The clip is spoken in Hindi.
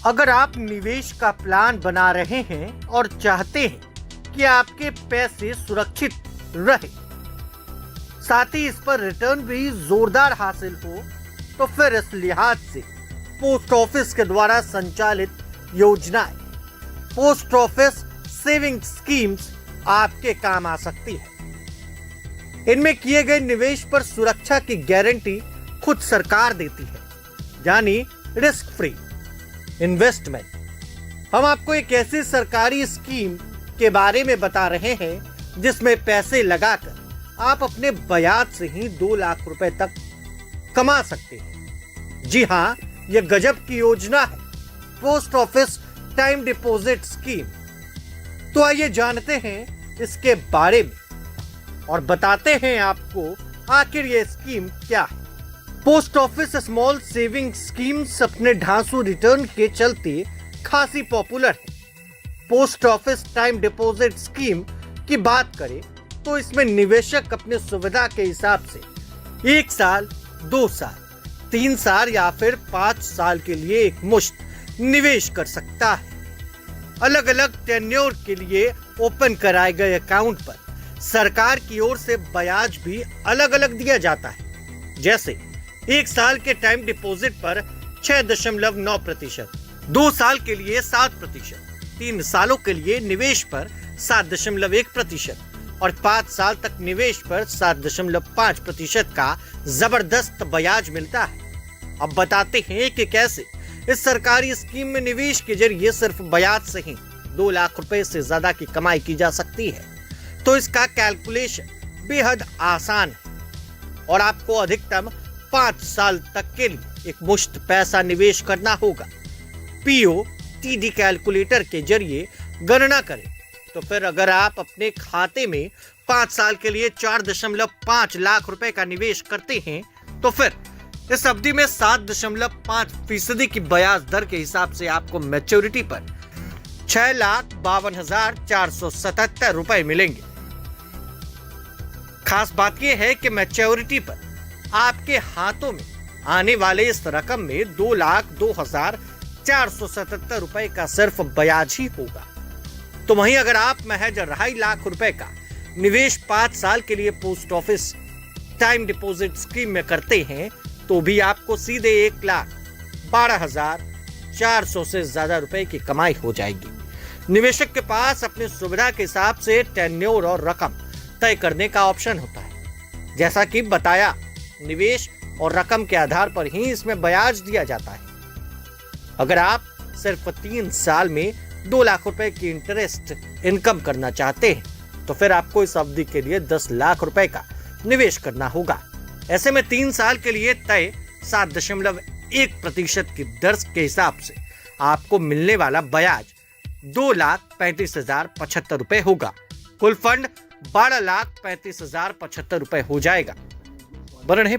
अगर आप निवेश का प्लान बना रहे हैं और चाहते हैं कि आपके पैसे सुरक्षित रहे, साथ ही इस पर रिटर्न भी जोरदार हासिल हो, तो फिर इस लिहाज से पोस्ट ऑफिस के द्वारा संचालित योजनाएं, पोस्ट ऑफिस सेविंग स्कीम्स आपके काम आ सकती है। इनमें किए गए निवेश पर सुरक्षा की गारंटी खुद सरकार देती है, यानी रिस्क फ्री इन्वेस्टमेंट। हम आपको एक ऐसी सरकारी स्कीम के बारे में बता रहे हैं जिसमें पैसे लगाकर आप अपने ब्याज से ही 2 लाख रुपए तक कमा सकते हैं। जी हां, यह गजब की योजना है, post office time deposit scheme. तो आइए जानते हैं इसके बारे में और बताते हैं आपको आखिर ये स्कीम क्या है। Post office small saving schemes अपने ढांसू रिटर्न के चलते खासी पॉपुलर है। Post office time deposit scheme की बात करें तो इसमें निवेशक अपने सुविधा के हिसाब से 1 साल, 2 साल, 3 साल या फिर 5 साल के लिए एक मुश्त निवेश कर सकता है। अलग अलग टेन्योर के लिए ओपन कराए गए अकाउंट पर सरकार की ओर से ब्याज भी अलग अलग दिया जाता है। जैसे 1 साल के टाइम डिपॉजिट पर 6.9%, 2 साल के लिए 7%, 3 सालों के लिए निवेश पर 7.1% और 5 साल तक निवेश पर 7.5% का जबरदस्त ब्याज मिलता है। अब बताते हैं कि कैसे इस सरकारी स्कीम में निवेश के जरिए सिर्फ ब्याज से ही 2 लाख रुपए से ज्यादा की कमाई की जा सकती है। तो इसका कैलकुलेशन बेहद आसान है और आपको अधिकतम 5 साल तक के लिए एक मुश्त पैसा निवेश करना होगा। POTD कैलकुलेटर के जरिए गणना करें तो फिर अगर आप अपने खाते में 5 साल के लिए 4.5 लाख रुपए का निवेश करते हैं तो फिर इस अवधि में 7.5% की ब्याज दर के हिसाब से आपको मैच्योरिटी पर 6,52,477 रुपए मिलेंगे। खास बात यह है कि मैच्योरिटी पर आपके हाथों में आने वाले इस रकम में 2,02,477 रुपए का सिर्फ ब्याज ही होगा। तो वहीं अगर आप महज 2.5 लाख रुपए का निवेश 5 साल के लिए post office time deposit scheme में करते हैं तो भी आपको सीधे 1,12,400 से ज्यादा रुपए की कमाई हो जाएगी। निवेशक के पास अपनी सुविधा के हिसाब से टेन्योर और रकम तय करने का ऑप्शन होता है। जैसा कि बताया, निवेश और रकम के आधार पर ही इसमें ब्याज दिया जाता है। अगर आप सिर्फ 3 साल में 2 लाख रुपए की इंटरेस्ट इनकम करना चाहते हैं तो फिर आपको इस अवधि के लिए 10 लाख रुपए का निवेश करना होगा। ऐसे में 3 साल के लिए तय 7.1% की दर के हिसाब से आपको मिलने वाला ब्याज 2,35,075 रुपए होगा। कुल फंड 12,35,075 रुपए हो जाएगा। वर्ण है